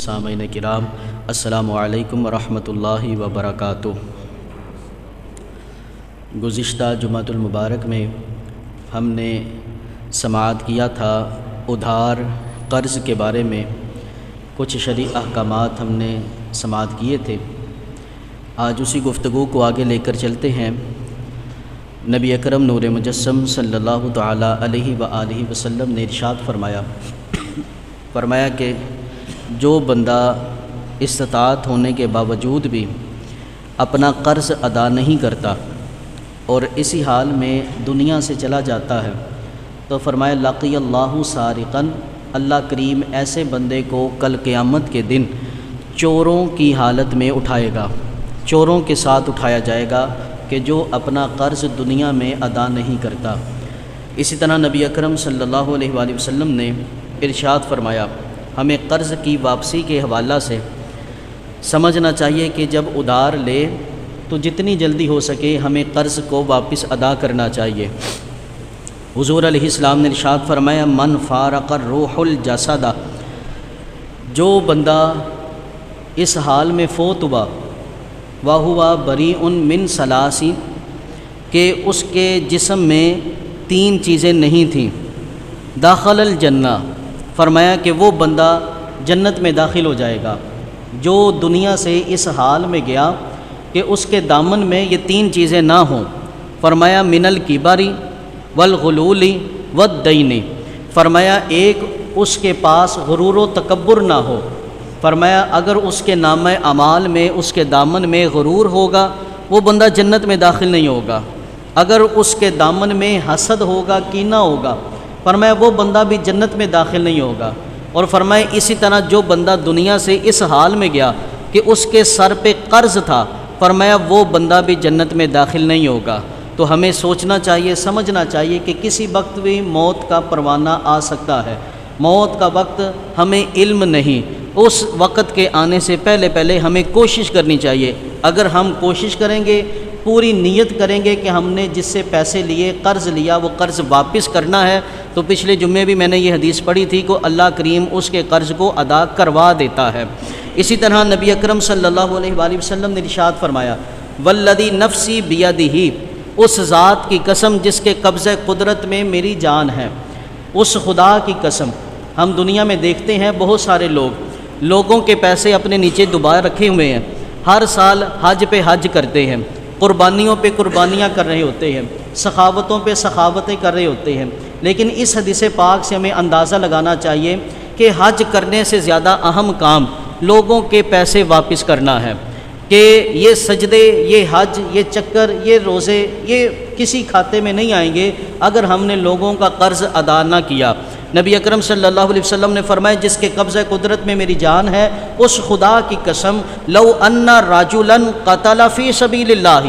سامعین کرام، السلام علیکم ورحمۃ اللہ وبرکاتہ۔ گزشتہ جمعۃ المبارک میں ہم نے سماعت کیا تھا ادھار قرض کے بارے میں، کچھ شرعی احکامات ہم نے سماعت کیے تھے۔ آج اسی گفتگو کو آگے لے کر چلتے ہیں۔ نبی اکرم نور مجسم صلی اللہ تعالی علیہ وآلہ وسلم نے ارشاد فرمایا کہ جو بندہ استطاعت ہونے کے باوجود بھی اپنا قرض ادا نہیں کرتا اور اسی حال میں دنیا سے چلا جاتا ہے تو فرمایا لقی اللہ سارقاً، اللہ کریم ایسے بندے کو کل قیامت کے دن چوروں کی حالت میں اٹھائے گا، چوروں کے ساتھ اٹھایا جائے گا کہ جو اپنا قرض دنیا میں ادا نہیں کرتا۔ اسی طرح نبی اکرم صلی اللہ علیہ وآلہ وسلم نے ارشاد فرمایا، ہمیں قرض کی واپسی کے حوالہ سے سمجھنا چاہیے کہ جب ادھار لے تو جتنی جلدی ہو سکے ہمیں قرض کو واپس ادا کرنا چاہیے۔ حضور علیہ السلام نے ارشاد فرمایا، من فارق الروح الجسد، جو بندہ اس حال میں فوت ہوا وَهُوَ بَرِيءٌ مِّن ثَلَاثٍ، کہ اس کے جسم میں 3 چیزیں نہیں تھیں، داخل الجنہ، فرمایا کہ وہ بندہ جنت میں داخل ہو جائے گا۔ جو دنیا سے اس حال میں گیا کہ اس کے دامن میں یہ 3 چیزیں نہ ہوں، فرمایا من الکبر والغلول والدین، فرمایا ایک اس کے پاس غرور و تکبر نہ ہو، فرمایا اگر اس کے نامہ اعمال میں اس کے دامن میں غرور ہوگا وہ بندہ جنت میں داخل نہیں ہوگا، اگر اس کے دامن میں حسد ہوگا، کینہ ہوگا، فرمایا وہ بندہ بھی جنت میں داخل نہیں ہوگا۔ اور فرمایا اسی طرح جو بندہ دنیا سے اس حال میں گیا کہ اس کے سر پہ قرض تھا، فرمایا وہ بندہ بھی جنت میں داخل نہیں ہوگا۔ تو ہمیں سوچنا چاہیے، سمجھنا چاہیے کہ کسی وقت بھی موت کا پروانہ آ سکتا ہے، موت کا وقت ہمیں علم نہیں، اس وقت کے آنے سے پہلے ہمیں کوشش کرنی چاہیے۔ اگر ہم کوشش کریں گے، پوری نیت کریں گے کہ ہم نے جس سے پیسے لیے، قرض لیا، وہ قرض واپس کرنا ہے، تو پچھلے جمعے بھی میں نے یہ حدیث پڑھی تھی کہ اللہ کریم اس کے قرض کو ادا کروا دیتا ہے۔ اسی طرح نبی اکرم صلی اللہ علیہ وآلہ وسلم نے ارشاد فرمایا، والذی نفسی بیدہ، اس ذات کی قسم جس کے قبضہ قدرت میں میری جان ہے، اس خدا کی قسم۔ ہم دنیا میں دیکھتے ہیں بہت سارے لوگوں کے پیسے اپنے نیچے دبا رکھے ہوئے ہیں، ہر سال حج پہ حج کرتے ہیں، قربانیوں پہ قربانیاں کر رہے ہوتے ہیں، سخاوتوں پہ سخاوتیں کر رہے ہوتے ہیں، لیکن اس حدیث پاک سے ہمیں اندازہ لگانا چاہیے کہ حج کرنے سے زیادہ اہم کام لوگوں کے پیسے واپس کرنا ہے، کہ یہ سجدے، یہ حج، یہ چکر، یہ روزے، یہ کسی کھاتے میں نہیں آئیں گے اگر ہم نے لوگوں کا قرض ادا نہ کیا۔ نبی اکرم صلی اللہ علیہ وسلم نے فرمایا، جس کے قبضہ قدرت میں میری جان ہے، اس خدا کی قسم، لو ان رجلا قتل فی سبیل اللہ،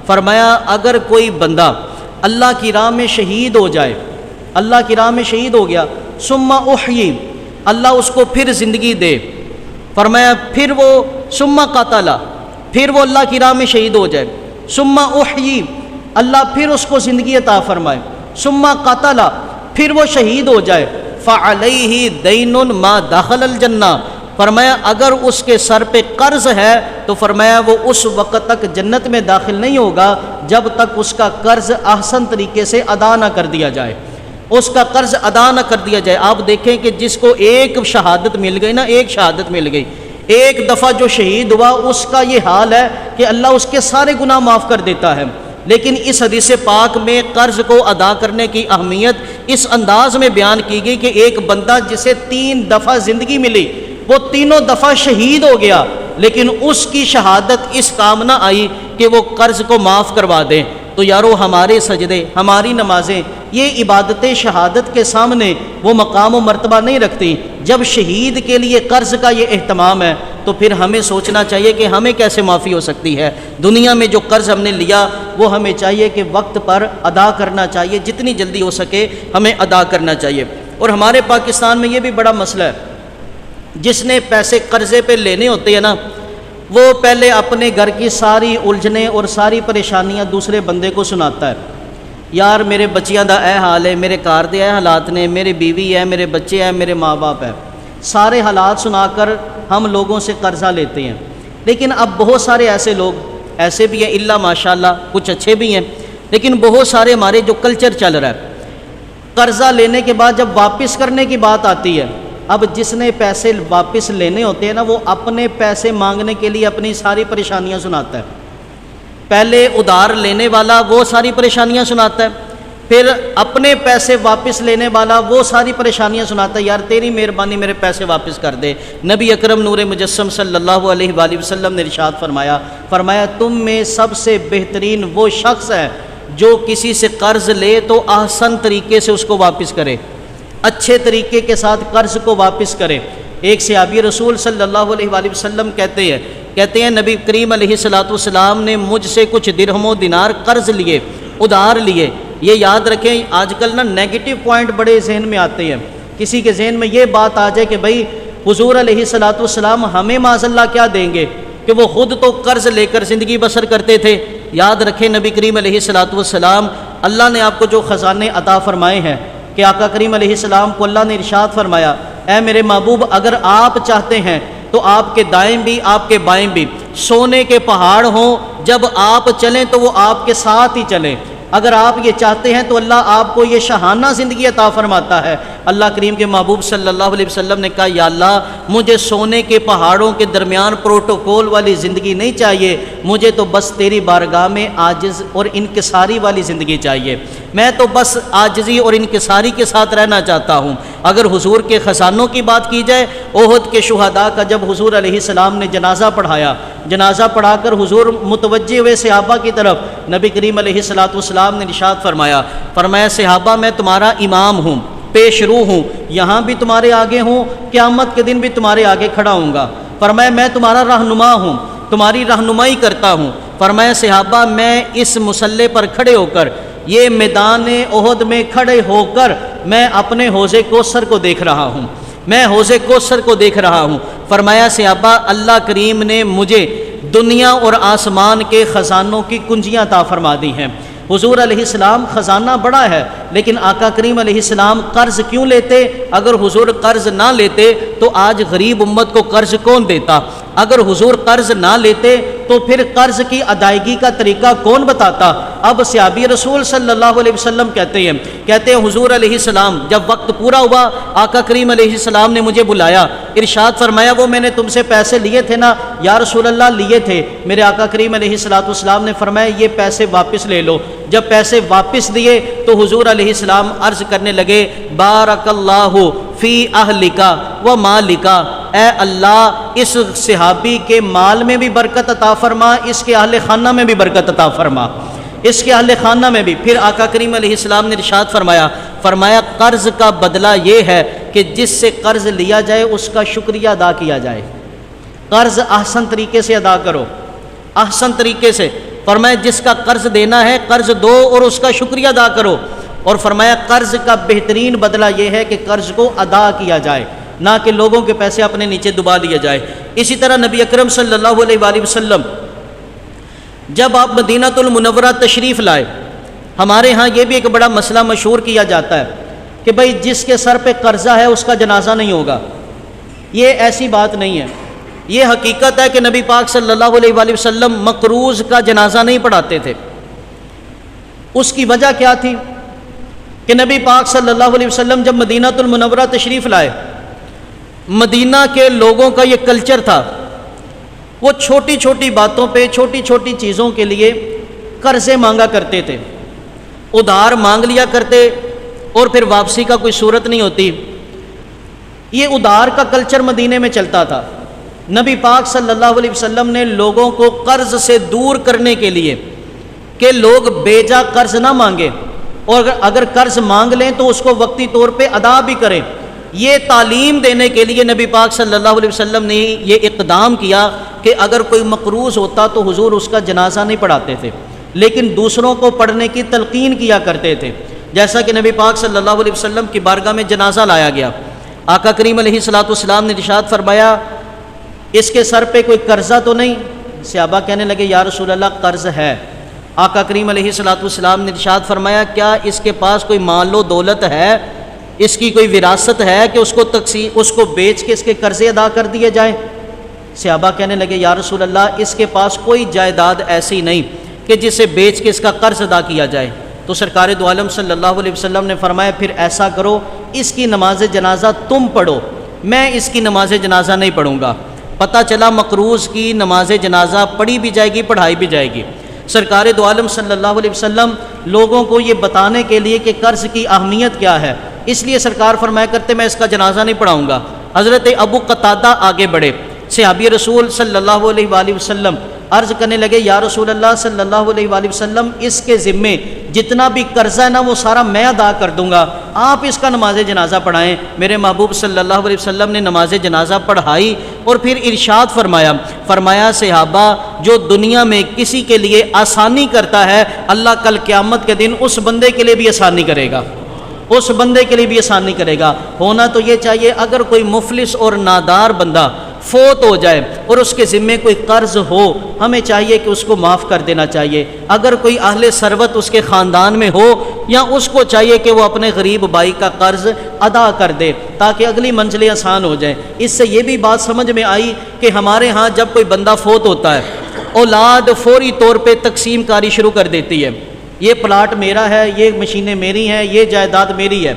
فرمایا اگر کوئی بندہ اللہ کی راہ میں شہید ہو جائے، اللہ کی راہ میں شہید ہو گیا، ثم احیی، اللہ اس کو پھر زندگی دے، فرمایا پھر وہ ثم قتل، پھر وہ اللہ کی راہ میں شہید ہو جائے، ثم احیی، اللہ پھر اس کو زندگی عطا فرمائے، ثم قتل، پھر وہ شہید ہو جائے، فعلیہ دین ما دخل الجنہ، فرمایا اگر اس کے سر پہ قرض ہے تو فرمایا وہ اس وقت تک جنت میں داخل نہیں ہوگا جب تک اس کا قرض احسن طریقے سے ادا نہ کر دیا جائے، اس کا قرض ادا نہ کر دیا جائے۔ آپ دیکھیں کہ جس کو ایک شہادت مل گئی نا، ایک شہادت مل گئی، ایک دفعہ جو شہید ہوا، اس کا یہ حال ہے کہ اللہ اس کے سارے گناہ معاف کر دیتا ہے۔ لیکن اس حدیث پاک میں قرض کو ادا کرنے کی اہمیت اس انداز میں بیان کی گئی کہ ایک بندہ جسے 3 دفعہ زندگی ملی، وہ تینوں دفعہ شہید ہو گیا، لیکن اس کی شہادت اس کام نہ آئی کہ وہ قرض کو معاف کروا دیں۔ تو یارو ہمارے سجدے، ہماری نمازیں، یہ عبادتیں شہادت کے سامنے وہ مقام و مرتبہ نہیں رکھتی۔ جب شہید کے لیے قرض کا یہ اہتمام ہے تو پھر ہمیں سوچنا چاہیے کہ ہمیں کیسے معافی ہو سکتی ہے۔ دنیا میں جو قرض ہم نے لیا وہ ہمیں چاہیے کہ وقت پر ادا کرنا چاہیے، جتنی جلدی ہو سکے ہمیں ادا کرنا چاہیے۔ اور ہمارے پاکستان میں یہ بھی بڑا مسئلہ ہے، جس نے پیسے قرضے پہ لینے ہوتے ہیں نا، وہ پہلے اپنے گھر کی ساری الجھنیں اور ساری پریشانیاں دوسرے بندے کو سناتا ہے۔ یار میرے بچیاں دا اے حال ہے، میرے گھر دے اے حالات نے، میری بیوی ہے، میرے بچے ہیں، میرے ماں باپ ہیں، سارے حالات سنا کر ہم لوگوں سے قرضہ لیتے ہیں، لیکن اب بہت سارے ایسے لوگ ایسے بھی ہیں، الا ماشاءاللہ کچھ اچھے بھی ہیں، لیکن بہت سارے ہمارے جو کلچر چل رہا ہے، قرضہ لینے کے بعد جب واپس کرنے کی بات آتی ہے، اب جس نے پیسے واپس لینے ہوتے ہیں نا، وہ اپنے پیسے مانگنے کے لیے اپنی ساری پریشانیاں سناتا ہے۔ پہلے ادھار لینے والا وہ ساری پریشانیاں سناتا ہے، پھر اپنے پیسے واپس لینے والا وہ ساری پریشانیاں سناتا ہے، یار تیری مہربانی میرے پیسے واپس کر دے۔ نبی اکرم نور مجسم صلی اللہ علیہ وآلہ وسلم نے ارشاد فرمایا تم میں سب سے بہترین وہ شخص ہے جو کسی سے قرض لے تو احسن طریقے سے اس کو واپس کرے، اچھے طریقے کے ساتھ قرض کو واپس کرے۔ ایک صحابی رسول صلی اللہ علیہ وآلہ وسلم کہتے ہیں نبی کریم علیہ السلام نے مجھ سے کچھ درہم و دینار قرض لیے، ادھار لیے۔ یہ یاد رکھیں، آج کل نا نیگیٹو پوائنٹ بڑے ذہن میں آتے ہیں، کسی کے ذہن میں یہ بات آ جائے کہ بھائی حضور علیہ السلام ہمیں معاذ اللہ کیا دیں گے کہ وہ خود تو قرض لے کر زندگی بسر کرتے تھے۔ یاد رکھیں نبی کریم علیہ السلام، اللہ نے آپ کو جو خزانے عطا فرمائے ہیں کہ آقا کریم علیہ السلام کو اللہ نے ارشاد فرمایا، اے میرے محبوب اگر آپ چاہتے ہیں تو آپ کے دائیں بھی آپ کے بائیں بھی سونے کے پہاڑ ہوں، جب آپ چلیں تو وہ آپ کے ساتھ ہی چلیں۔ اگر آپ یہ چاہتے ہیں تو اللہ آپ کو یہ شاہانہ زندگی عطا فرماتا ہے۔ اللہ کریم کے محبوب صلی اللہ علیہ وسلم نے کہا، یا اللہ مجھے سونے کے پہاڑوں کے درمیان پروٹوکول والی زندگی نہیں چاہیے، مجھے تو بس تیری بارگاہ میں عاجز اور انکساری والی زندگی چاہیے، میں تو بس عاجزی اور انکساری کے ساتھ رہنا چاہتا ہوں۔ اگر حضور کے خزانوں کی بات کی جائے، احد کے شہداء کا جب حضور علیہ السلام نے جنازہ پڑھایا، جنازہ پڑھا کر حضور متوجہ ہوئے صحابہ کی طرف، نبی کریم علیہ السلام نے ارشاد فرمایا صحابہ میں تمہارا امام ہوں، پیش رو ہوں، یہاں بھی تمہارے آگے ہوں، قیامت کے دن بھی تمہارے آگے کھڑا ہوں گا۔ فرمایا میں تمہارا رہنما ہوں، تمہاری رہنمائی کرتا ہوں۔ فرمایا صحابہ میں اس مصلی پر کھڑے ہو کر، یہ میدان احد میں کھڑے ہو کر میں اپنے حوض کوثر کو دیکھ رہا ہوں، میں حوض کوثر کو دیکھ رہا ہوں۔ فرمایا صحابہ اللہ کریم نے مجھے دنیا اور آسمان کے خزانوں کی کنجیاں عطا فرما دی ہیں۔ حضور علیہ السلام خزانہ بڑا ہے، لیکن آقا کریم علیہ السلام قرض کیوں لیتے؟ اگر حضور قرض نہ لیتے تو آج غریب امت کو قرض کون دیتا؟ اگر حضور قرض نہ لیتے تو پھر قرض کی ادائیگی کا طریقہ کون بتاتا؟ اب صحابی رسول صلی اللہ علیہ وسلم کہتے ہیں حضور علیہ السلام جب وقت پورا ہوا، آقا کریم علیہ السلام نے مجھے بلایا، ارشاد فرمایا وہ میں نے تم سے پیسے لیے تھے نا؟ یا رسول اللہ لیے تھے۔ میرے آقا کریم علیہ السلام نے فرمایا یہ پیسے واپس لے لو۔ جب پیسے واپس دیے تو حضور علیہ السلام عرض کرنے لگے، بارک اللہ فی اہلک و مالک، اے اللہ اس صحابی کے مال میں بھی برکت عطا فرما، اس کے اہل خانہ میں بھی برکت عطا فرما، اس کے اہل خانہ میں بھی۔ پھر آقا کریم علیہ السلام نے ارشاد فرمایا قرض کا بدلہ یہ ہے کہ جس سے قرض لیا جائے اس کا شکریہ ادا کیا جائے، قرض احسن طریقے سے ادا کرو، احسن طریقے سے۔ فرمایا جس کا قرض دینا ہے قرض دو اور اس کا شکریہ ادا کرو، اور فرمایا قرض کا بہترین بدلہ یہ ہے کہ قرض کو ادا کیا جائے، نہ کہ لوگوں کے پیسے اپنے نیچے دبا لیا جائے۔ اسی طرح نبی اکرم صلی اللہ علیہ وآلہ وسلم جب آپ مدینہ المنورہ تشریف لائے، ہمارے ہاں یہ بھی ایک بڑا مسئلہ مشہور کیا جاتا ہے کہ بھئی جس کے سر پہ قرضہ ہے اس کا جنازہ نہیں ہوگا۔ یہ ایسی بات نہیں ہے، یہ حقیقت ہے کہ نبی پاک صلی اللہ علیہ وآلہ وسلم مقروض کا جنازہ نہیں پڑھاتے تھے۔ اس کی وجہ کیا تھی کہ نبی پاک صلی اللہ علیہ وسلم جب مدینہ المنورہ تشریف لائے، مدینہ کے لوگوں کا یہ کلچر تھا، وہ چھوٹی چھوٹی باتوں پہ چھوٹی چھوٹی چیزوں کے لیے قرضے مانگا کرتے تھے، ادھار مانگ لیا کرتے اور پھر واپسی کا کوئی صورت نہیں ہوتی۔ یہ ادھار کا کلچر مدینے میں چلتا تھا۔ نبی پاک صلی اللہ علیہ وسلم نے لوگوں کو قرض سے دور کرنے کے لیے کہ لوگ بیجا قرض نہ مانگے، اور اگر قرض مانگ لیں تو اس کو وقتی طور پہ ادا بھی کریں، یہ تعلیم دینے کے لیے نبی پاک صلی اللہ علیہ وسلم نے یہ اقدام کیا کہ اگر کوئی مقروض ہوتا تو حضور اس کا جنازہ نہیں پڑھاتے تھے، لیکن دوسروں کو پڑھنے کی تلقین کیا کرتے تھے۔ جیسا کہ نبی پاک صلی اللہ علیہ وسلم کی بارگاہ میں جنازہ لایا گیا، آقا کریم علیہ السلام نے ارشاد فرمایا اس کے سر پہ کوئی قرضہ تو نہیں؟ صحابہ کہنے لگے یا رسول اللہ قرض ہے۔ آقا کریم علیہ السلام نے ارشاد فرمایا کیا اس کے پاس کوئی مال و دولت ہے، اس کی کوئی وراثت ہے کہ اس کو بیچ کے اس کے قرضے ادا کر دیے جائیں؟ صحابہ کہنے لگے یا رسول اللہ اس کے پاس کوئی جائیداد ایسی نہیں کہ جسے بیچ کے اس کا قرض ادا کیا جائے۔ تو سرکار دو عالم صلی اللہ علیہ وسلم نے فرمایا پھر ایسا کرو اس کی نماز جنازہ تم پڑھو، میں اس کی نماز جنازہ نہیں پڑھوں گا۔ پتہ چلا مقروض کی نماز جنازہ پڑھی بھی جائے گی، پڑھائی بھی جائے گی۔ سرکار دو عالم صلی اللہ علیہ وسلم لوگوں کو یہ بتانے کے لیے کہ قرض کی اہمیت کیا ہے، اس لیے سرکار فرمایا کرتے میں اس کا جنازہ نہیں پڑھاؤں گا۔ حضرت ابو قتادہ آگے بڑھے، صحابی رسول صلی اللہ علیہ وآلہ وسلم عرض کرنے لگے یا رسول اللہ صلی اللہ علیہ وآلہ وسلم اس کے ذمے جتنا بھی قرضہ ہے نا وہ سارا میں ادا کر دوں گا، آپ اس کا نماز جنازہ پڑھائیں۔ میرے محبوب صلی اللہ علیہ وسلم نے نماز جنازہ پڑھائی اور پھر ارشاد فرمایا صحابہ جو دنیا میں کسی کے لیے آسانی کرتا ہے اللہ کل قیامت کے دن اس بندے کے لیے بھی آسانی کرے گا، اس بندے کے لیے بھی آسانی کرے گا۔ ہونا تو یہ چاہیے اگر کوئی مفلس اور نادار بندہ فوت ہو جائے اور اس کے ذمے کوئی قرض ہو، ہمیں چاہیے کہ اس کو معاف کر دینا چاہیے۔ اگر کوئی اہل ثروت اس کے خاندان میں ہو یا اس کو چاہیے کہ وہ اپنے غریب بھائی کا قرض ادا کر دے تاکہ اگلی منزلیں آسان ہو جائیں۔ اس سے یہ بھی بات سمجھ میں آئی کہ ہمارے ہاں جب کوئی بندہ فوت ہوتا ہے اولاد فوری طور پہ تقسیم کاری شروع کر دیتی ہے، یہ پلاٹ میرا ہے، یہ مشینیں میری ہیں، یہ جائیداد میری ہے۔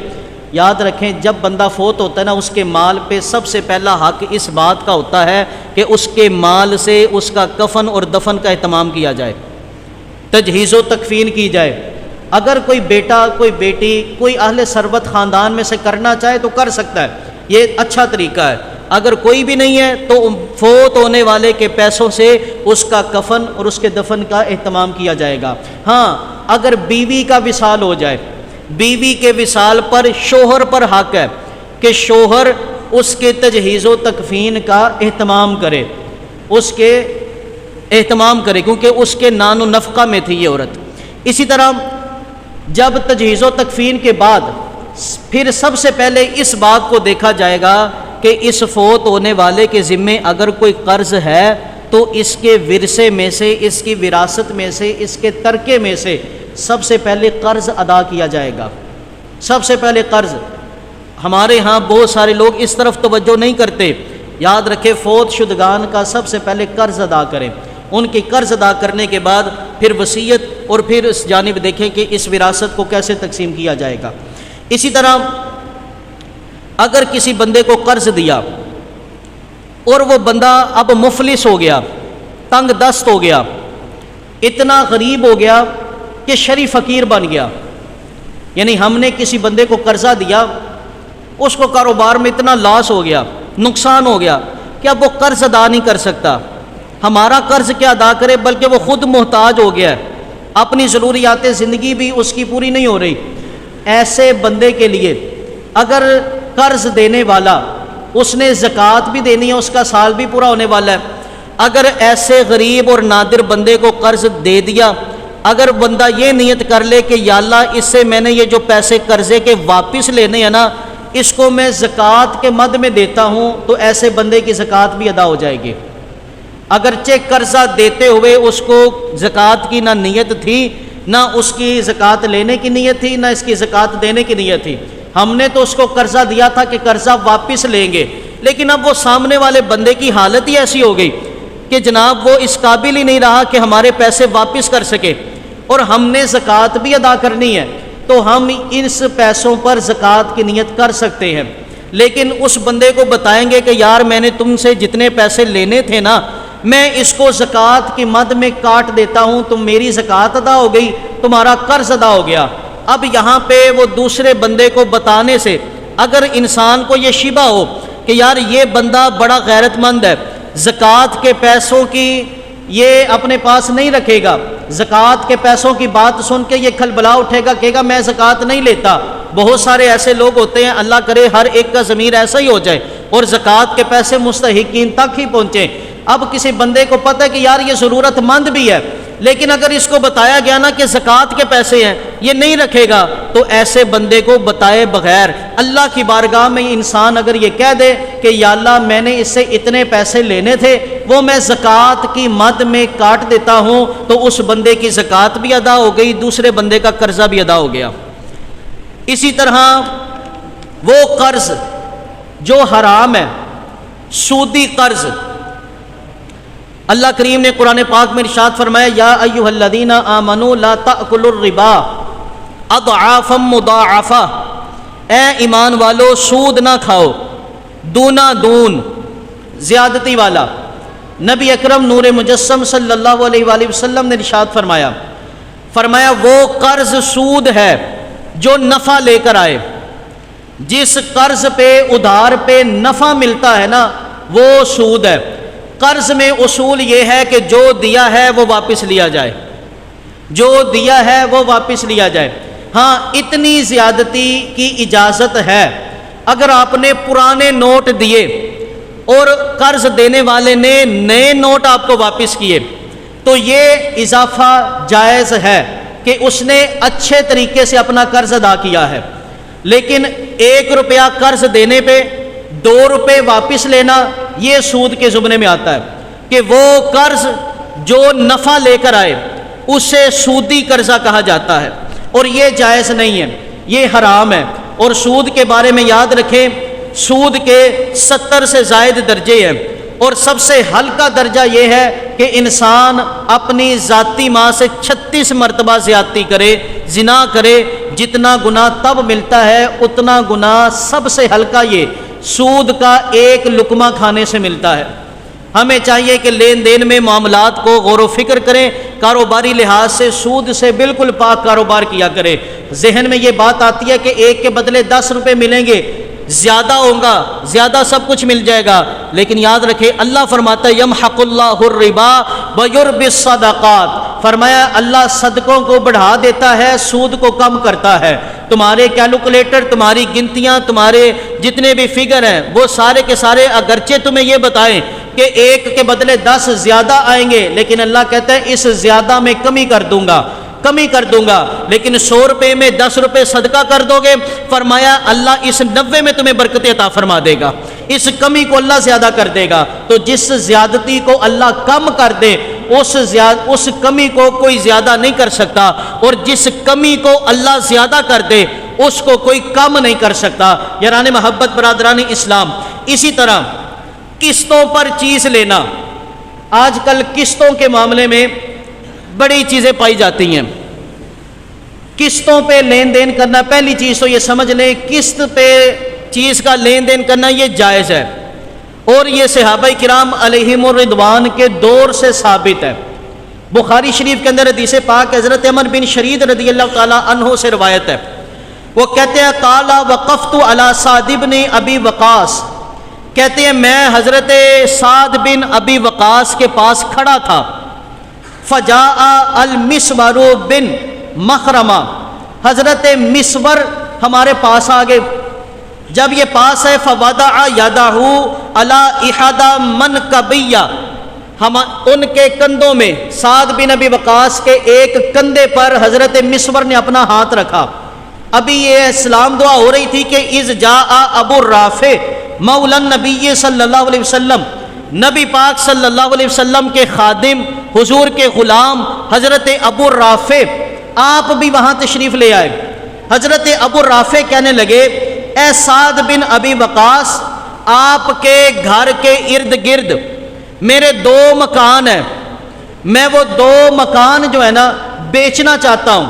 یاد رکھیں جب بندہ فوت ہوتا ہے نا اس کے مال پہ سب سے پہلا حق اس بات کا ہوتا ہے کہ اس کے مال سے اس کا کفن اور دفن کا اہتمام کیا جائے، تجہیز و تکفین کی جائے۔ اگر کوئی بیٹا کوئی بیٹی کوئی اہل ثروت خاندان میں سے کرنا چاہے تو کر سکتا ہے، یہ اچھا طریقہ ہے۔ اگر کوئی بھی نہیں ہے تو فوت ہونے والے کے پیسوں سے اس کا کفن اور اس کے دفن کا اہتمام کیا جائے گا۔ ہاں اگر بیوی کا وصال ہو جائے، بیوی کے وصال پر شوہر پر حق ہے کہ شوہر اس کے تجہیز و تکفین کا اہتمام کرے، اس کے اہتمام کرے کیونکہ اس کے نان و نفقہ میں تھی یہ عورت۔ اسی طرح جب تجہیز و تکفین کے بعد پھر سب سے پہلے اس بات کو دیکھا جائے گا کہ اس فوت ہونے والے کے ذمے اگر کوئی قرض ہے تو اس کے ورثے میں سے، اس کی وراثت میں سے، اس کے ترکے میں سے سب سے پہلے قرض ادا کیا جائے گا۔ سب سے پہلے قرض، ہمارے ہاں بہت سارے لوگ اس طرف توجہ نہیں کرتے۔ یاد رکھے فوت شدگان کا سب سے پہلے قرض ادا کریں، ان کی قرض ادا کرنے کے بعد پھر وصیت اور پھر اس جانب دیکھیں کہ اس وراثت کو کیسے تقسیم کیا جائے گا۔ اسی طرح اگر کسی بندے کو قرض دیا اور وہ بندہ اب مفلس ہو گیا، تنگ دست ہو گیا، اتنا غریب ہو گیا کہ شرعی فقیر بن گیا، یعنی ہم نے کسی بندے کو قرضہ دیا، اس کو کاروبار میں اتنا لاس ہو گیا، نقصان ہو گیا کہ اب وہ قرض ادا نہیں کر سکتا، ہمارا قرض کیا ادا کرے بلکہ وہ خود محتاج ہو گیا ہے، اپنی ضروریات زندگی بھی اس کی پوری نہیں ہو رہی۔ ایسے بندے کے لیے اگر قرض دینے والا اس نے زکوٰۃ بھی دینی ہے، اس کا سال بھی پورا ہونے والا ہے، اگر ایسے غریب اور نادر بندے کو قرض دے دیا، اگر بندہ یہ نیت کر لے کہ یا اللہ اس سے میں نے یہ جو پیسے قرضے کے واپس لینے ہیں نا اس کو میں زکوٰۃ کے مد میں دیتا ہوں، تو ایسے بندے کی زکوٰۃ بھی ادا ہو جائے گی۔ اگرچہ قرضہ دیتے ہوئے اس کو زکوٰۃ کی نہ نیت تھی، نہ اس کی زکوٰۃ لینے کی نیت تھی، نہ اس کی زکوٰۃ دینے کی نیت تھی، ہم نے تو اس کو قرضہ دیا تھا کہ قرضہ واپس لیں گے، لیکن اب وہ سامنے والے بندے کی حالت ہی ایسی ہو گئی کہ جناب وہ اس قابل ہی نہیں رہا کہ ہمارے پیسے واپس کر سکے، اور ہم نے زکوٰۃ بھی ادا کرنی ہے، تو ہم اس پیسوں پر زکوٰۃ کی نیت کر سکتے ہیں۔ لیکن اس بندے کو بتائیں گے کہ یار میں نے تم سے جتنے پیسے لینے تھے نا میں اس کو زکوٰۃ کی مد میں کاٹ دیتا ہوں، تم میری زکوٰۃ ادا ہو گئی، تمہارا قرض ادا ہو گیا۔ اب یہاں پہ وہ دوسرے بندے کو بتانے سے اگر انسان کو یہ شبہ ہو کہ یار یہ بندہ بڑا غیرت مند ہے، زکوٰۃ کے پیسوں کی یہ اپنے پاس نہیں رکھے گا، زکوٰۃ کے پیسوں کی بات سن کے یہ کھلبلا اٹھے گا، کہے گا میں زکوٰۃ نہیں لیتا۔ بہت سارے ایسے لوگ ہوتے ہیں، اللہ کرے ہر ایک کا ضمیر ایسا ہی ہو جائے اور زکوٰۃ کے پیسے مستحقین تک ہی پہنچیں۔ اب کسی بندے کو پتہ ہے کہ یار یہ ضرورت مند بھی ہے، لیکن اگر اس کو بتایا گیا نا کہ زکوٰۃ کے پیسے ہیں یہ نہیں رکھے گا، تو ایسے بندے کو بتائے بغیر اللہ کی بارگاہ میں انسان اگر یہ کہہ دے کہ یا اللہ میں نے اس سے اتنے پیسے لینے تھے وہ میں زکوٰۃ کی مد میں کاٹ دیتا ہوں، تو اس بندے کی زکوٰۃ بھی ادا ہو گئی، دوسرے بندے کا قرضہ بھی ادا ہو گیا۔ اسی طرح وہ قرض جو حرام ہے، سودی قرض، اللہ کریم نے قرآن پاک میں ارشاد فرمایا یا ایھا الذین آمنوا لا تأکلوا الربا اضعافا مضاعفہ، اے ایمان والو سود نہ کھاؤ دونا دون زیادتی والا۔ نبی اکرم نور مجسم صلی اللہ علیہ وآلہ وسلم نے ارشاد فرمایا وہ قرض سود ہے جو نفع لے کر آئے۔ جس قرض پہ ادھار پہ نفع ملتا ہے نا وہ سود ہے۔ قرض میں اصول یہ ہے کہ جو دیا ہے وہ واپس لیا جائے، جو دیا ہے وہ واپس لیا جائے۔ ہاں اتنی زیادتی کی اجازت ہے، اگر آپ نے پرانے نوٹ دیے اور قرض دینے والے نے نئے نوٹ آپ کو واپس کیے تو یہ اضافہ جائز ہے کہ اس نے اچھے طریقے سے اپنا قرض ادا کیا ہے۔ لیکن 1 روپیہ قرض دینے پہ 2 روپے واپس لینا یہ سود کے زمرے میں آتا ہے کہ وہ قرض جو نفع لے کر آئے اسے سودی قرضہ کہا جاتا ہے، اور یہ جائز نہیں ہے، یہ حرام ہے۔ اور سود کے بارے میں یاد رکھیں سود کے 70 سے زائد درجے ہیں، اور سب سے ہلکا درجہ یہ ہے کہ انسان اپنی ذاتی ماں سے 36 مرتبہ زیادتی کرے، زنا کرے۔ جتنا گناہ تب ملتا ہے اتنا گناہ سب سے ہلکا یہ سود کا 1 لقمہ کھانے سے ملتا ہے۔ ہمیں چاہیے کہ لین دین میں معاملات کو غور و فکر کریں، کاروباری لحاظ سے سود سے بالکل پاک کاروبار کیا کرے۔ ذہن میں یہ بات آتی ہے کہ 1 کے بدلے 10 روپے ملیں گے، زیادہ ہوگا، زیادہ سب کچھ مل جائے گا، لیکن یاد رکھے اللہ فرماتا ہے یمحق اللہ الربا ویربی الصدقات، فرمایا اللہ صدقوں کو بڑھا دیتا ہے، سود کو کم کرتا ہے۔ تمہارے کیلکولیٹر، تمہاری گنتیاں، تمہارے جتنے بھی فگر ہیں وہ سارے کے سارے اگرچہ تمہیں یہ بتائیں کہ 1 کے بدلے 10 زیادہ آئیں گے، لیکن اللہ کہتا ہے اس زیادہ میں کمی کر دوں گا، لیکن 100 روپے میں 10 روپے صدقہ کر دو گے، فرمایا اللہ اس 90 میں تمہیں برکت عطا فرما دے گا، اس کمی کو اللہ زیادہ کر دے گا۔ تو جس زیادتی کو اللہ کم کر دے اس کمی کو کوئی زیادہ نہیں کر سکتا، اور جس کمی کو اللہ زیادہ کر دے اس کو کوئی کم نہیں کر سکتا۔ یاران محبت، برادران اسلام، اسی طرح قسطوں پر چیز لینا، آج کل قسطوں کے معاملے میں بڑی چیزیں پائی جاتی ہیں۔ قسطوں پہ لین دین کرنا، پہلی چیز تو یہ سمجھ لیں قسط پہ چیز کا لین دین کرنا یہ جائز ہے، اور یہ صحابہ کرام علیہم الرضوان کے دور سے ثابت ہے۔ بخاری شریف کے اندر حدیث پاک حضرت عمر بن شرید رضی اللہ تعالی عنہ سے روایت ہے، وہ کہتے ہیں قال وقفت علی سعد بن ابی وقاص، کہتے ہیں میں حضرت سعد بن ابی وقاص کے پاس کھڑا تھا، فجاء المسور بن مخرمہ، حضرت مسور ہمارے پاس آ گئے۔ جب یہ پاس ہے فوضع یدہ علی احدی منکبیہ، ہم ان کے کندھوں میں، سعد بن ابی وقاص کے ایک کندھے پر حضرت مسور نے اپنا ہاتھ رکھا۔ ابھی یہ سلام دعا ہو رہی تھی کہ اذ جاء ابو الرافع مولا النبی صلی اللہ علیہ وسلم، نبی پاک صلی اللہ علیہ وسلم کے خادم، حضور کے غلام حضرت ابو الرافع آپ بھی وہاں تشریف لے آئے۔ حضرت ابو الرافع کہنے لگے اے سعد بن ابی وقاص، آپ کے گھر کے ارد گرد میرے 2 مکان ہیں، میں وہ 2 مکان جو ہے نا بیچنا چاہتا ہوں،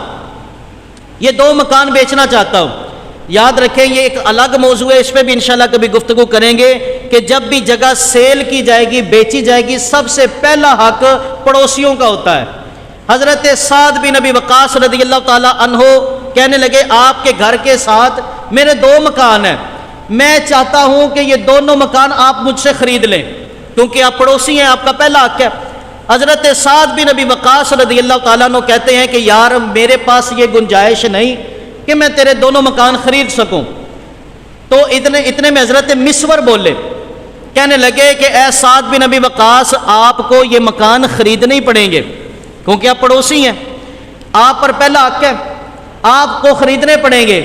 یہ 2 مکان بیچنا چاہتا ہوں۔ یاد رکھیں یہ ایک الگ موضوع ہے، اس پہ بھی انشاءاللہ کبھی گفتگو کریں گے کہ جب بھی جگہ سیل کی جائے گی، بیچی جائے گی، سب سے پہلا حق پڑوسیوں کا ہوتا ہے۔ حضرت سعد بن ابی وقاص رضی اللہ تعالی عنہ کہنے لگے آپ کے گھر کے ساتھ میرے 2 مکان ہیں، میں چاہتا ہوں کہ یہ دونوں مکان آپ مجھ سے خرید لیں، کیونکہ آپ پڑوسی ہیں، آپ کا پہلا حق ہے۔ حضرت سعد بن ابی وقاص رضی اللہ تعالیٰ عنہ کہتے ہیں کہ یار میرے پاس یہ گنجائش نہیں کہ میں تیرے دونوں مکان خرید سکوں۔ تو اتنے میں حضرت مسور بولے، کہنے لگے کہ اے سعد بن ابی وقاص، آپ کو یہ مکان خریدنے ہی پڑیں گے کیونکہ آپ پڑوسی ہیں، آپ پر پہلا حق ہے، آپ کو خریدنے پڑیں گے۔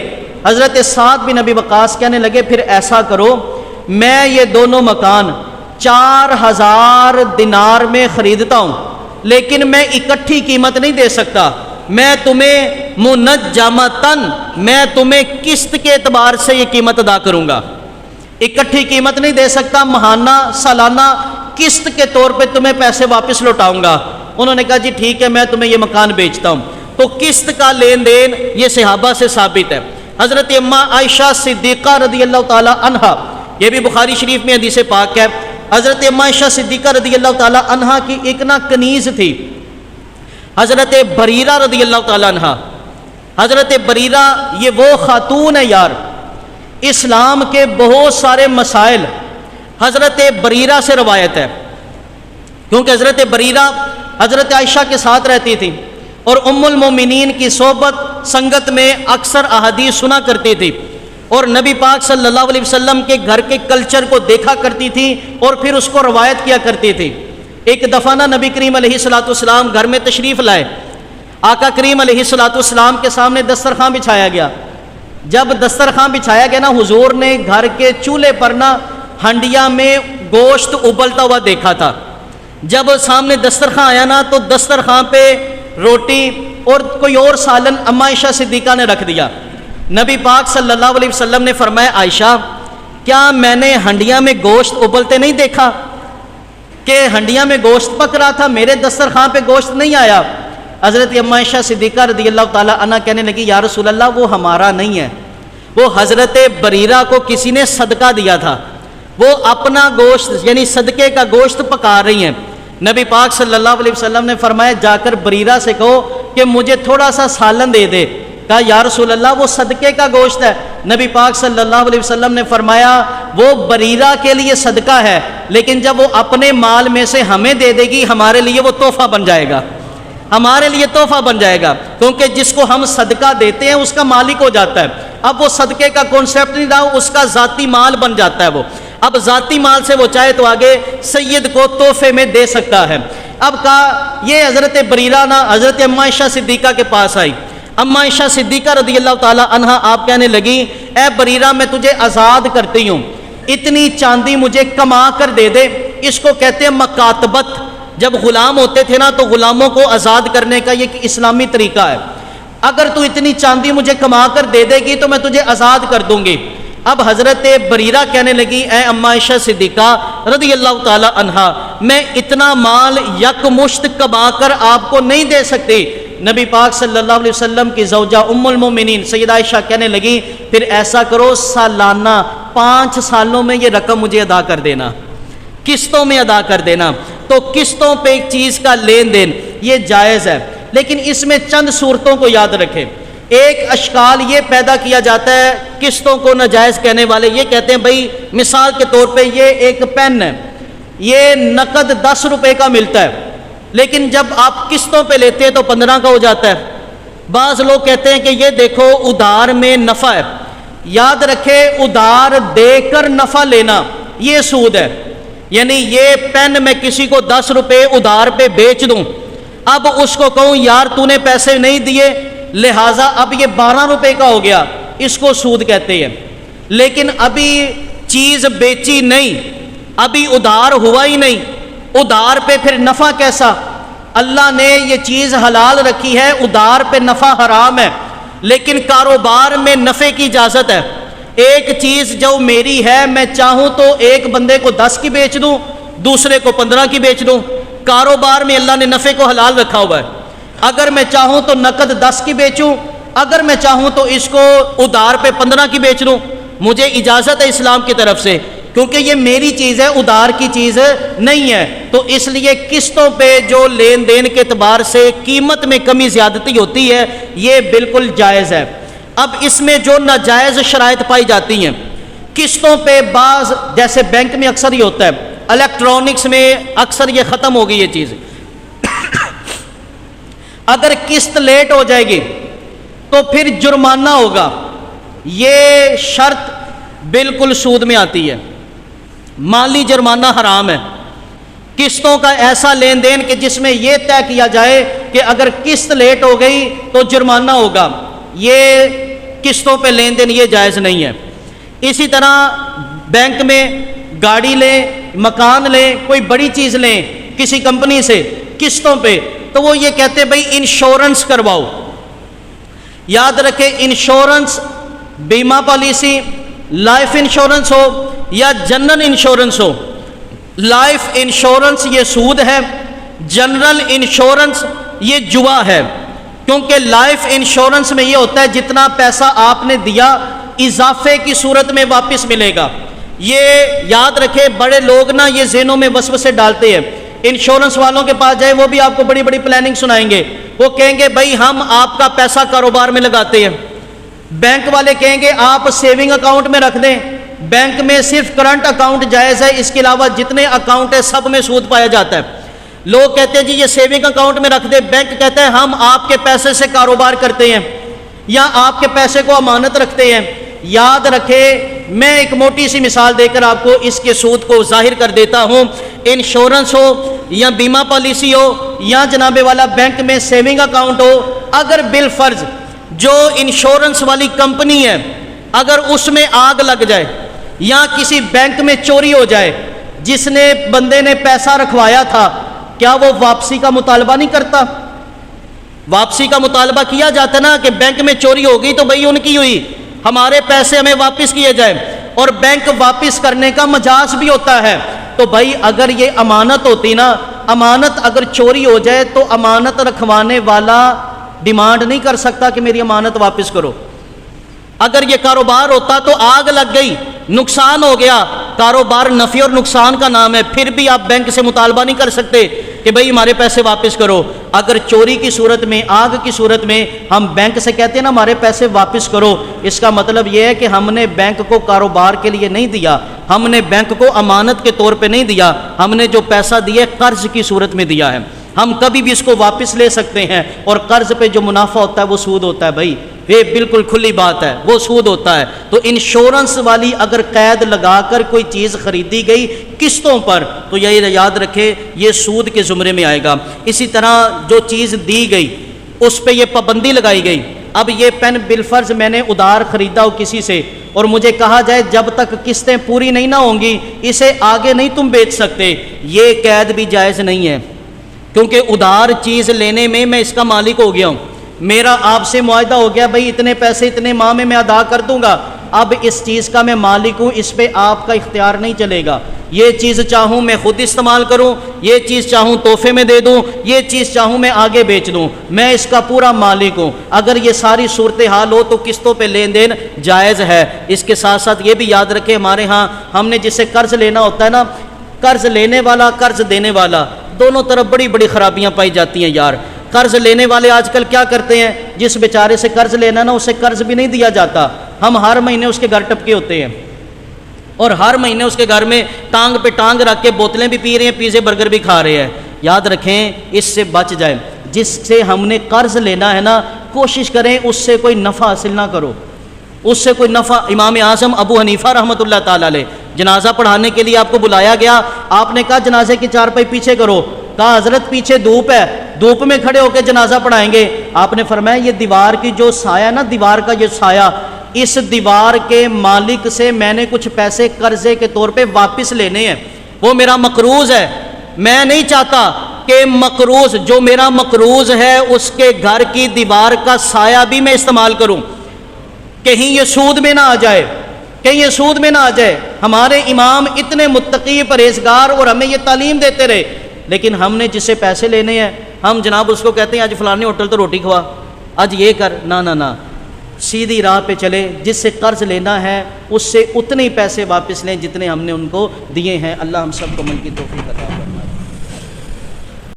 حضرت سعد بن ابی وقاص کہنے لگے پھر ایسا کرو، میں یہ دونوں مکان 4000 دینار میں خریدتا ہوں، لیکن میں اکٹھی قیمت نہیں دے سکتا، میں تمہیں منجمتن، میں تمہیں قسط کے اعتبار سے یہ قیمت ادا کروں گا، اکٹھی قیمت نہیں دے سکتا، ماہانہ سالانہ قسط کے طور پہ تمہیں پیسے واپس لوٹاؤں گا۔ انہوں نے کہا جی ٹھیک ہے، میں تمہیں یہ مکان بیچتا ہوں۔ تو قسط کا لین دین یہ صحابہ سے ثابت ہے۔ حضرت اماں عائشہ صدیقہ رضی اللہ تعالی عنہا، یہ بھی بخاری شریف میں حدیث پاک ہے، حضرت اماں عائشہ صدیقہ رضی اللہ تعالی عنہا کی ایک نا کنیز تھی، حضرت بریرہ رضی اللہ تعالی عنہا۔ حضرت بریرہ یہ وہ خاتون ہے یار، اسلام کے بہت سارے مسائل حضرت بریرہ سے روایت ہے، کیونکہ حضرت بریرہ حضرت عائشہ کے ساتھ رہتی تھی اور ام المومنین کی صحبت سنگت میں اکثر احادیث سنا کرتی تھی اور نبی پاک صلی اللہ علیہ وسلم کے گھر کے کلچر کو دیکھا کرتی تھی اور پھر اس کو روایت کیا کرتی تھی۔ ایک دفعہ نا نبی کریم علیہ الصلوۃ والسلام گھر میں تشریف لائے، آقا کریم علیہ الصلوۃ والسلام کے سامنے دسترخوان بچھایا گیا۔ جب دسترخوان بچھایا گیا نا، حضور نے گھر کے چولہے پر نا ہنڈیا میں گوشت ابلتا ہوا دیکھا تھا۔ جب سامنے دسترخوان آیا نا تو دسترخوان پہ روٹی اور کوئی اور سالن اماں عائشہ صدیقہ نے رکھ دیا۔ نبی پاک صلی اللہ علیہ وسلم نے فرمایا عائشہ کیا میں نے ہنڈیا میں گوشت ابلتے نہیں دیکھا کہ ہنڈیا میں گوشت پک رہا تھا، میرے دسترخوان پہ گوشت نہیں آیا؟ حضرت اماں عائشہ صدیقہ رضی اللہ تعالی عنہا کہنے لگی یا رسول اللہ وہ ہمارا نہیں ہے، وہ حضرت بریرہ کو کسی نے صدقہ دیا تھا، وہ اپنا گوشت یعنی صدقے کا گوشت پکا رہی ہیں۔ نبی پاک صلی اللہ علیہ وسلم نے فرمایا جا کر بریرہ سے کہو کہ مجھے تھوڑا سا سالن دے دے۔ کہا یا رسول اللہ وہ صدقے کا گوشت ہے۔ نبی پاک صلی اللہ علیہ وسلم نے فرمایا وہ بریرہ کے لیے صدقہ ہے، لیکن جب وہ اپنے مال میں سے ہمیں دے دے گی ہمارے لیے وہ تحفہ بن جائے گا، ہمارے لیے تحفہ بن جائے گا، کیونکہ جس کو ہم صدقہ دیتے ہیں اس کا مالک ہو جاتا ہے۔ اب وہ صدقے کا کانسیپٹ نہیں رہا، اس کا ذاتی مال بن جاتا ہے وہ۔ اب ذاتی مال سے وہ چاہے تو آگے سید کو تحفے میں دے سکتا ہے۔ اب کہا یہ حضرت بریرہ نا حضرت اماں عائشہ صدیقہ کے پاس آئی۔ اماں عائشہ صدیقہ رضی اللہ تعالی عنہا آپ کہنے لگی اے بریرہ میں تجھے آزاد کرتی ہوں، اتنی چاندی مجھے کما کر دے دے۔ اس کو کہتے ہیں مکاتبت۔ جب غلام ہوتے تھے نا تو غلاموں کو آزاد کرنے کا یہ ایک اسلامی طریقہ ہے۔ اگر تو اتنی چاندی مجھے کما کر دے دے گی تو میں تجھے آزاد کر دوں گی۔ اب حضرت بریرہ کہنے لگی اے اماں عائشہ صدیقہ رضی اللہ تعالی عنہا میں اتنا مال یک مشت کما کر آپ کو نہیں دے سکتی۔ نبی پاک صلی اللہ علیہ وسلم کی زوجہ ام المومنین سیدہ عائشہ کہنے لگی پھر ایسا کرو سالانہ 5 سالوں میں یہ رقم مجھے ادا کر دینا، قسطوں میں ادا کر دینا۔ تو قسطوں پہ ایک چیز کا لین دین یہ جائز ہے، لیکن اس میں چند صورتوں کو یاد رکھیں۔ ایک اشکال یہ پیدا کیا جاتا ہے، قسطوں کو ناجائز کہنے والے یہ کہتے ہیں بھائی مثال کے طور پہ یہ ایک پین ہے، یہ نقد 10 روپے کا ملتا ہے، لیکن جب آپ قسطوں پہ لیتے ہیں تو 15 کا ہو جاتا ہے۔ بعض لوگ کہتے ہیں کہ یہ دیکھو ادھار میں نفع ہے، یاد رکھے ادھار دے کر نفع لینا یہ سود ہے، یعنی یہ پین میں کسی کو 10 روپے ادھار پہ بیچ دوں، اب اس کو کہوں یار تو نے پیسے نہیں دیے لہٰذا اب یہ 12 روپے کا ہو گیا، اس کو سود کہتے ہیں۔ لیکن ابھی چیز بیچی نہیں، ابھی ادھار ہوا ہی نہیں، ادھار پہ پھر نفع کیسا؟ اللہ نے یہ چیز حلال رکھی ہے، ادھار پہ نفع حرام ہے، لیکن کاروبار میں نفع کی اجازت ہے۔ ایک چیز جو میری ہے میں چاہوں تو ایک بندے کو 10 کی بیچ دوں، دوسرے کو 15 کی بیچ دوں۔ کاروبار میں اللہ نے نفع کو حلال رکھا ہوا ہے، اگر میں چاہوں تو نقد 10 کی بیچوں، اگر میں چاہوں تو اس کو ادھار پہ 15 کی بیچ دوں، مجھے اجازت ہے اسلام کی طرف سے، کیونکہ یہ میری چیز ہے، ادھار کی چیز نہیں ہے۔ تو اس لیے قسطوں پہ جو لین دین کے اعتبار سے قیمت میں کمی زیادتی ہوتی ہے یہ بالکل جائز ہے۔ اب اس میں جو ناجائز شرائط پائی جاتی ہیں قسطوں پہ، بعض جیسے بینک میں اکثر ہی ہوتا ہے، الیکٹرانکس میں اکثر یہ ختم ہو گئی یہ چیز، اگر قسط لیٹ ہو جائے گی تو پھر جرمانہ ہوگا، یہ شرط بالکل سود میں آتی ہے، مالی جرمانہ حرام ہے۔ قسطوں کا ایسا لین دین کہ جس میں یہ طے کیا جائے کہ اگر قسط لیٹ ہو گئی تو جرمانہ ہوگا، یہ قسطوں پہ لین دین یہ جائز نہیں ہے۔ اسی طرح بینک میں گاڑی لیں، مکان لیں، کوئی بڑی چیز لیں کسی کمپنی سے قسطوں پہ، تو وہ یہ کہتے ہیں بھائی انشورنس کرواؤ۔ یاد رکھیں انشورنس بیمہ پالیسی، لائف انشورنس ہو یا جنرل انشورنس ہو، لائف انشورنس یہ سود ہے، جنرل انشورنس یہ جوا ہے، کیونکہ لائف انشورنس میں یہ ہوتا ہے جتنا پیسہ آپ نے دیا اضافے کی صورت میں واپس ملے گا۔ یہ یاد رکھے، بڑے لوگ نا یہ ذہنوں میں وسوسے ڈالتے ہیں۔ انشورنس والوں کے پاس جائے، وہ بھی آپ کو بڑی بڑی پلاننگ سنائیں گے۔ وہ کہیں گے بھائی ہم آپ کا پیسہ کاروبار میں لگاتے ہیں، بینک والے کہیں گے آپ سیونگ اکاؤنٹ میں رکھ دیں، بینک میں صرف کرنٹ اکاؤنٹ جائز ہے، اس کے علاوہ جتنے اکاؤنٹ ہیں سب میں سود پایا جاتا ہے۔ لوگ کہتے ہیں جی یہ سیونگ اکاؤنٹ میں رکھ دے، بینک کہتا ہے ہم آپ کے پیسے سے کاروبار کرتے ہیں یا آپ کے پیسے کو امانت رکھتے ہیں۔ یاد رکھے، میں ایک موٹی سی مثال دے کر آپ کو اس کے سود کو ظاہر کر دیتا ہوں۔ انشورنس ہو یا بیمہ پالیسی ہو یا جناب والا بینک میں سیونگ اکاؤنٹ ہو، اگر بالفرض جو انشورنس والی کمپنی ہے اگر اس میں آگ لگ جائے یا کسی بینک میں چوری ہو جائے، جس نے بندے نے پیسہ رکھوایا تھا، کیا وہ واپسی کا مطالبہ نہیں کرتا؟ واپسی کا مطالبہ کیا جاتا نا کہ بینک میں چوری ہو گئی تو بھئی ان کی ہوئی، ہمارے پیسے ہمیں واپس کیے جائیں، اور بینک واپس کرنے کا مجاز بھی ہوتا ہے۔ تو بھائی اگر یہ امانت ہوتی نا، امانت اگر چوری ہو جائے تو امانت رکھوانے والا ڈیمانڈ نہیں کر سکتا کہ میری امانت واپس کرو۔ اگر یہ کاروبار ہوتا تو آگ لگ گئی، نقصان ہو گیا، کاروبار نفع اور نقصان کا نام ہے، پھر بھی آپ بینک سے مطالبہ نہیں کر سکتے کہ بھئی ہمارے پیسے واپس کرو۔ اگر چوری کی صورت میں، آگ کی صورت میں ہم بینک سے کہتے ہیں نا ہمارے پیسے واپس کرو، اس کا مطلب یہ ہے کہ ہم نے بینک کو کاروبار کے لیے نہیں دیا، ہم نے بینک کو امانت کے طور پہ نہیں دیا، ہم نے جو پیسہ دیا قرض کی صورت میں دیا ہے۔ ہم کبھی بھی اس کو واپس لے سکتے ہیں، اور قرض پہ جو منافع ہوتا ہے وہ سود ہوتا ہے۔ بھائی یہ بالکل کھلی بات ہے، وہ سود ہوتا ہے۔ تو انشورنس والی اگر قید لگا کر کوئی چیز خریدی گئی قسطوں پر تو یہ یاد رکھے یہ سود کے زمرے میں آئے گا۔ اسی طرح جو چیز دی گئی اس پہ یہ پابندی لگائی گئی، اب یہ پین بالفرض میں نے ادھار خریدا ہو کسی سے اور مجھے کہا جائے جب تک قسطیں پوری نہیں نہ ہوں گی اسے آگے نہیں تم بیچ سکتے، یہ قید بھی جائز نہیں ہے، کیونکہ ادھار چیز لینے میں میں اس کا مالک ہو گیا ہوں، میرا آپ سے معاہدہ ہو گیا بھائی اتنے پیسے اتنے ماہ میں ادا کر دوں گا، اب اس چیز کا میں مالک ہوں، اس پہ آپ کا اختیار نہیں چلے گا۔ یہ چیز چاہوں میں خود استعمال کروں، یہ چیز چاہوں تحفے میں دے دوں، یہ چیز چاہوں میں آگے بیچ دوں، میں اس کا پورا مالک ہوں۔ اگر یہ ساری صورتحال ہو تو قسطوں پہ لین دین جائز ہے۔ اس کے ساتھ ساتھ یہ بھی یاد رکھے، ہمارے ہاں ہم نے جس سے قرض لینا ہوتا ہے نا، قرض لینے والا قرض دینے والا دونوں طرف بڑی بڑی خرابیاں پائی جاتی ہیں یار۔ قرض لینے والے آج کل کیا کرتے ہیں، جس بیچارے سے قرض لینا نا اسے قرض بھی نہیں دیا جاتا، ہم ہر مہینے اس کے گھر ٹپکے ہوتے ہیں اور ہر مہینے اس کے گھر میں ٹانگ پہ ٹانگ رکھ کے بوتلیں بھی پی رہے ہیں، پیزے برگر بھی کھا رہے ہیں۔ یاد رکھیں اس سے بچ جائیں، جس سے ہم نے قرض لینا ہے نا کوشش کریں اس سے کوئی نفع حاصل نہ کرو، اس سے کوئی نفع۔ امام اعظم ابو حنیفہ رحمۃ اللہ تعالیٰ علیہ جنازہ پڑھانے کے لیے آپ کو بلایا گیا، آپ نے کہا جنازے کی چارپائی پیچھے کرو، کہا حضرت پیچھے دھوپ ہے، دھوپ میں کھڑے ہو کے جنازہ پڑھائیں گے؟ آپ نے فرمایا یہ دیوار کی جو سایہ نا، دیوار کا یہ سایہ، اس دیوار کے مالک سے میں نے کچھ پیسے قرضے کے طور پہ واپس لینے ہیں، وہ میرا مقروض ہے، میں نہیں چاہتا کہ مقروض جو میرا مقروض ہے اس کے گھر کی دیوار کا سایہ بھی میں استعمال کروں، کہیں یہ سود میں نہ آ جائے، کہیں یہ سود میں نہ آ جائے۔ ہمارے امام اتنے متقی پرہیزگار اور ہمیں یہ تعلیم دیتے رہے، لیکن ہم نے جس سے پیسے لینے ہیں ہم جناب اس کو کہتے ہیں آج فلانے ہوٹل تو روٹی کھوا، آج یہ کر، نہ سیدھی راہ پہ چلے، جس سے قرض لینا ہے اس سے اتنے ہی پیسے واپس لیں جتنے ہم نے ان کو دیے ہیں۔ اللہ ہم سب کو عمل کی توفیق عطا فرمائے۔